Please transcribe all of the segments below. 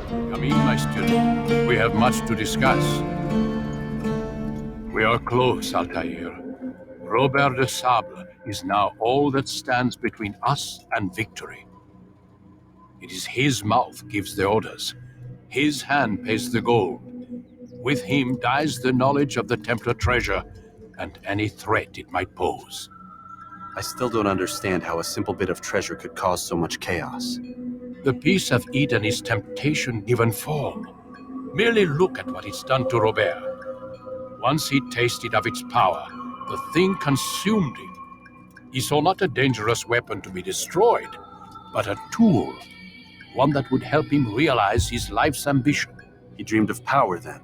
Come in, my student. We have much to discuss. We are close, Altair. Robert de Sable is now all that stands between us and victory. It is his mouth gives the orders. His hand pays the gold. With him dies the knowledge of the Templar treasure and any threat it might pose. I still don't understand how a simple bit of treasure could cause so much chaos. The peace of Eden is temptation given form. Merely look at what it's done to Robert. Once he tasted of its power, the thing consumed him. He saw not a dangerous weapon to be destroyed, but a tool, one that would help him realize his life's ambition. He dreamed of power then.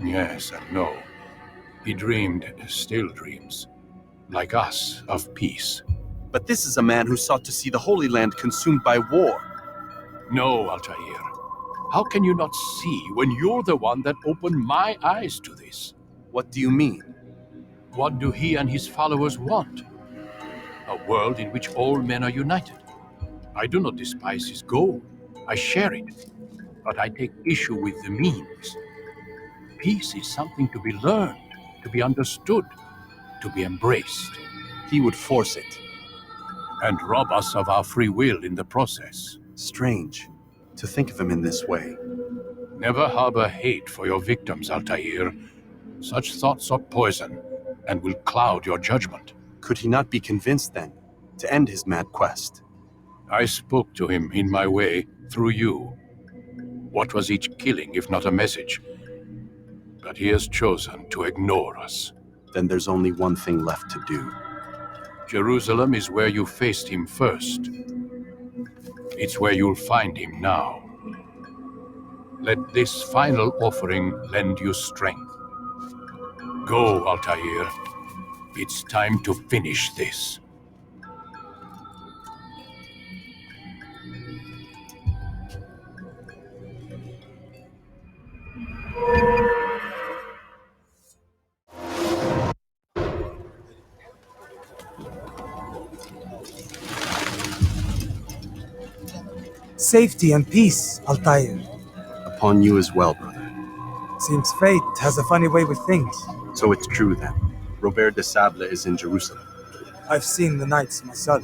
Yes and no. He dreamed, still dreams, like us, of peace. But this is a man who sought to see the Holy Land consumed by war. No, Altair. How can you not see when you're the one that opened my eyes to this? What do you mean? What do he and his followers want? A world in which all men are united. I do not despise his goal. I share it. But I take issue with the means. Peace is something to be learned, to be understood, to be embraced. He would force it. And rob us of our free will in the process. Strange to think of him in this way. Never harbor hate for your victims, Altair. Such thoughts are poison and will cloud your judgment. Could he not be convinced then to end his mad quest? I spoke to him in my way through you. What was each killing if not a message? But he has chosen to ignore us. Then there's only one thing left to do. Jerusalem is where you faced him first. It's where you'll find him now. Let this final offering lend you strength. Go, Altair. It's time to finish this. Safety and peace, Altair. Upon you as well, brother. Seems fate has a funny way with things. So it's true then. Robert de Sable is in Jerusalem. I've seen the knights myself.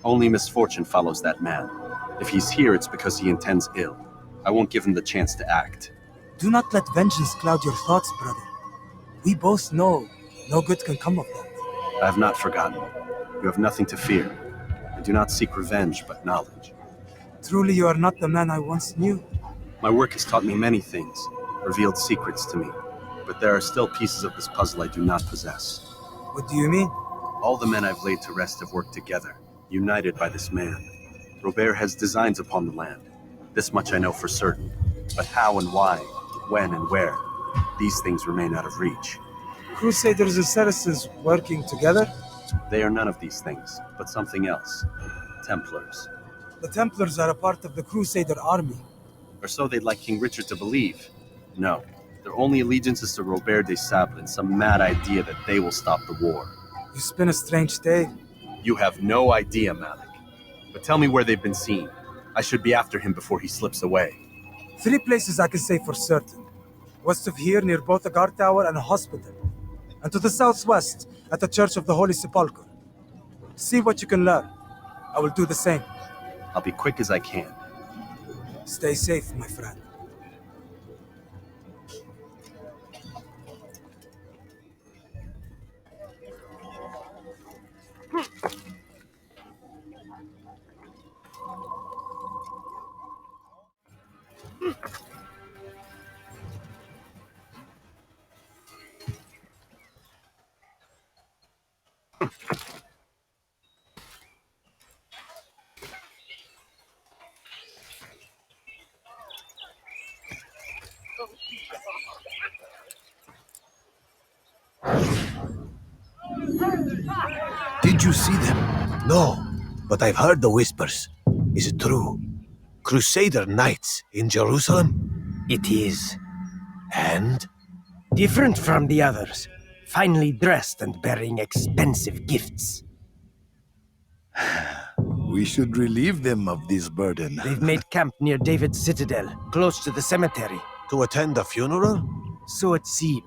Only misfortune follows that man. If he's here, it's because he intends ill. I won't give him the chance to act. Do not let vengeance cloud your thoughts, brother. We both know no good can come of that. I have not forgotten. You have nothing to fear. I do not seek revenge, but knowledge. Truly you are not the man I once knew. My work has taught me many things, revealed secrets to me. But there are still pieces of this puzzle I do not possess. What do you mean? All the men I've laid to rest have worked together, united by this man. Robert has designs upon the land. This much I know for certain. But how and why, when and where, these things remain out of reach. Crusaders and Saracens working together? They are none of these things, but something else. Templars. The Templars are a part of the Crusader army. Or so they'd like King Richard to believe. No, their only allegiance is to Robert de Sable and some mad idea that they will stop the war. You spin a strange tale. You have no idea, Malik. But tell me where they've been seen. I should be after him before he slips away. 3 places I can say for certain. West of here, near both a guard tower and a hospital. And to the southwest, at the Church of the Holy Sepulchre. See what you can learn. I will do the same. I'll be quick as I can. Stay safe, my friend. Did you see them? No, but I've heard the whispers. Is it true? Crusader knights in Jerusalem? It is. And? Different from the others. Finely dressed and bearing expensive gifts. We should relieve them of this burden. They've made camp near David's citadel, close to the cemetery. To attend a funeral? So it seems.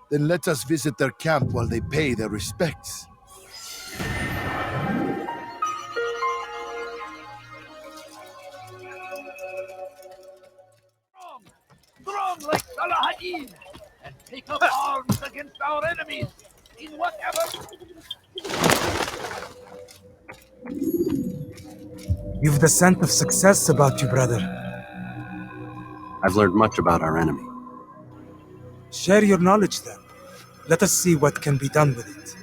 Then let us visit their camp while they pay their respects. Strong like Saladin, and take up arms against our enemies in whatever. You've the scent of success about you, brother. I've learned much about our enemy. Share your knowledge then. Let us see what can be done with it.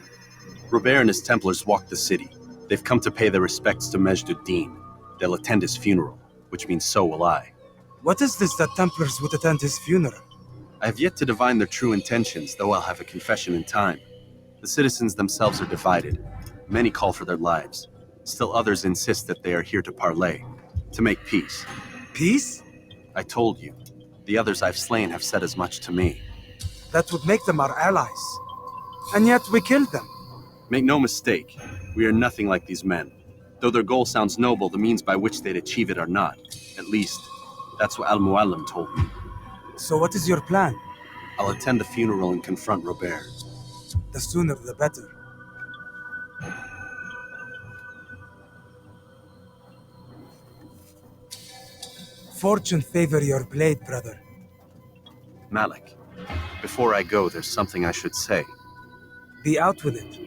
Robert and his Templars walked the city. They've come to pay their respects to Majd Addin. They'll attend his funeral, which means so will I. What is this that Templars would attend his funeral? I have yet to divine their true intentions, though I'll have a confession in time. The citizens themselves are divided. Many call for their lives. Still others insist that they are here to parley, to make peace. Peace? I told you. The others I've slain have said as much to me. That would make them our allies. And yet we killed them. Make no mistake, we are nothing like these men. Though their goal sounds noble, the means by which they'd achieve it are not. At least, that's what Al-Muallim told me. So what is your plan? I'll attend the funeral and confront Robert. The sooner the better. Fortune favor your blade, brother. Malik, before I go, there's something I should say. Be out with it.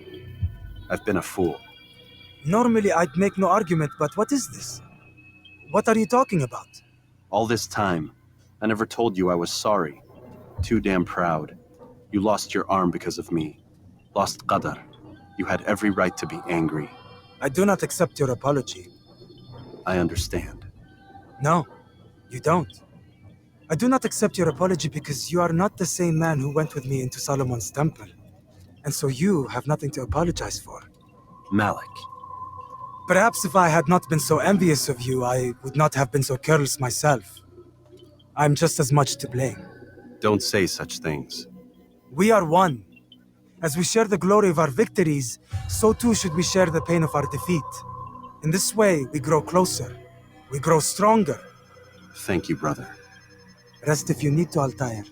I've been a fool. Normally I'd make no argument, but what is this? What are you talking about? All this time, I never told you I was sorry. Too damn proud. You lost your arm because of me. Lost Qadar. You had every right to be angry. I do not accept your apology. I understand. No, you don't. I do not accept your apology because you are not the same man who went with me into Solomon's temple. And so you have nothing to apologize for. Malik. Perhaps if I had not been so envious of you, I would not have been so careless myself. I'm just as much to blame. Don't say such things. We are one. As we share the glory of our victories, so too should we share the pain of our defeat. In this way, we grow closer. We grow stronger. Thank you, brother. Rest if you need to, Altair,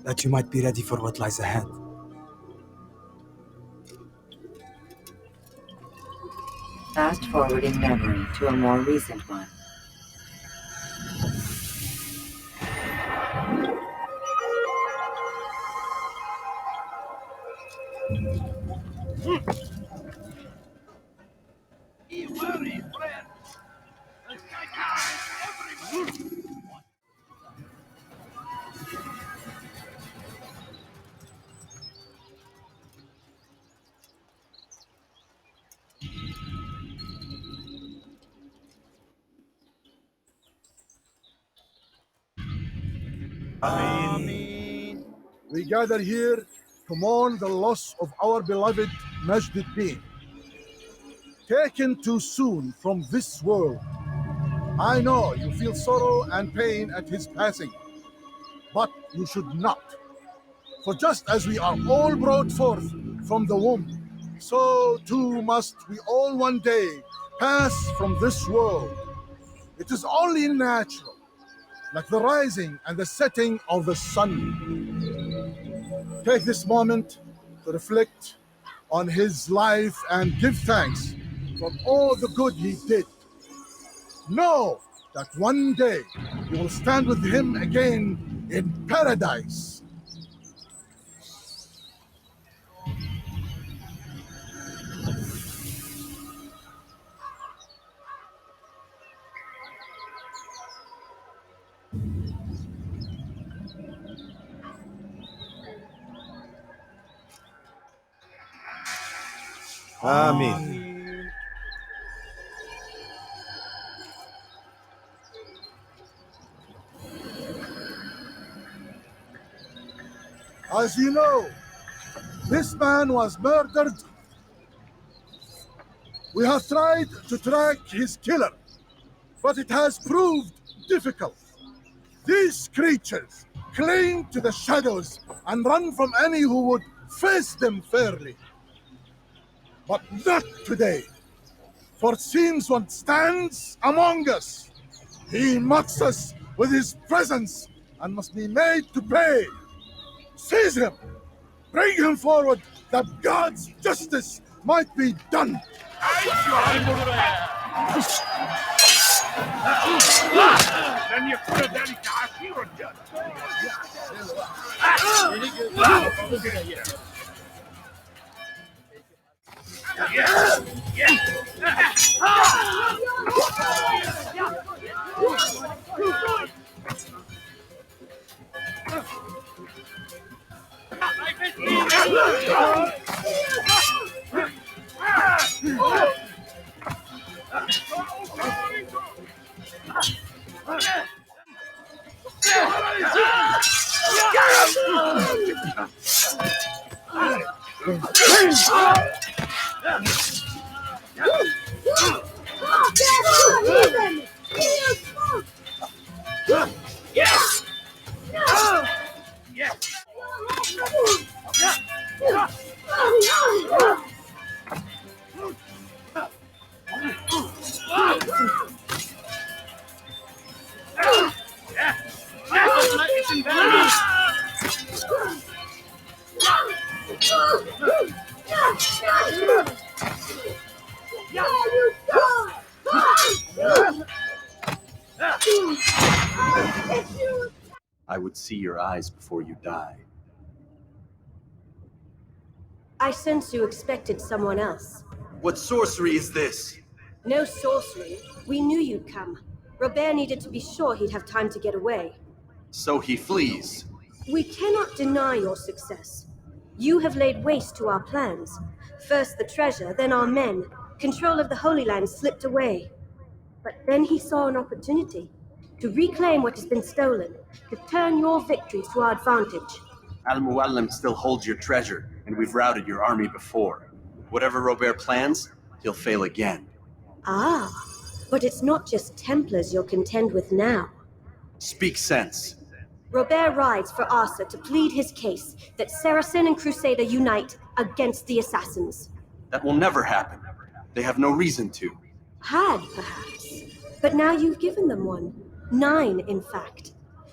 that you might be ready for what lies ahead. Fast forwarding memory to a more recent one. Be wary, friend. The sky is everywhere. We gather here to mourn the loss of our beloved Majd Addin. Taken too soon from this world. I know you feel sorrow and pain at his passing, but you should not. For just as we are all brought forth from the womb, so too must we all one day pass from this world. It is only natural, like the rising and the setting of the sun. Take this moment to reflect on his life and give thanks for all the good he did. Know that one day you will stand with him again in paradise. Amen. As you know, this man was murdered. We have tried to track his killer, but it has proved difficult. These creatures cling to the shadows and run from any who would face them fairly. But not today. For since one stands among us, he mocks us with his presence and must be made to pay. Seize him! Bring him forward that God's justice might be done! I would see your eyes before you die. I sense you expected someone else. What sorcery is this? No sorcery. We knew you'd come. Robert needed to be sure he'd have time to get away. So he flees. We cannot deny your success. You have laid waste to our plans. First the treasure, then our men. Control of the Holy Land slipped away. But then he saw an opportunity to reclaim what has been stolen, to turn your victories to our advantage. Al-Muallim still holds your treasure, and we've routed your army before. Whatever Robert plans, he'll fail again. Ah, but it's not just Templars you'll contend with now. Speak sense. Robert rides for Arsuf to plead his case that Saracen and Crusader unite against the assassins. That will never happen. They have no reason to. Had, perhaps. But now you've given them one. 9, in fact.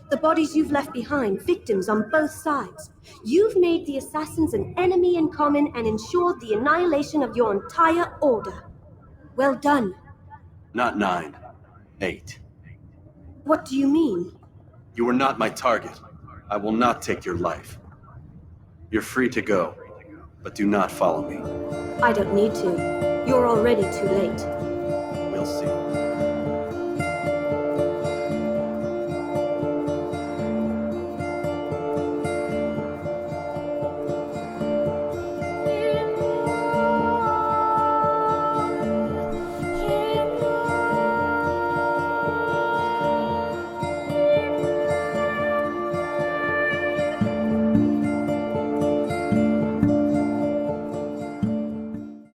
The bodies you've left behind, victims on both sides. You've made the assassins an enemy in common and ensured the annihilation of your entire order. Well done. Not 9. 8. What do you mean? You are not my target. I will not take your life. You're free to go, but do not follow me. I don't need to. You're already too late. We'll see.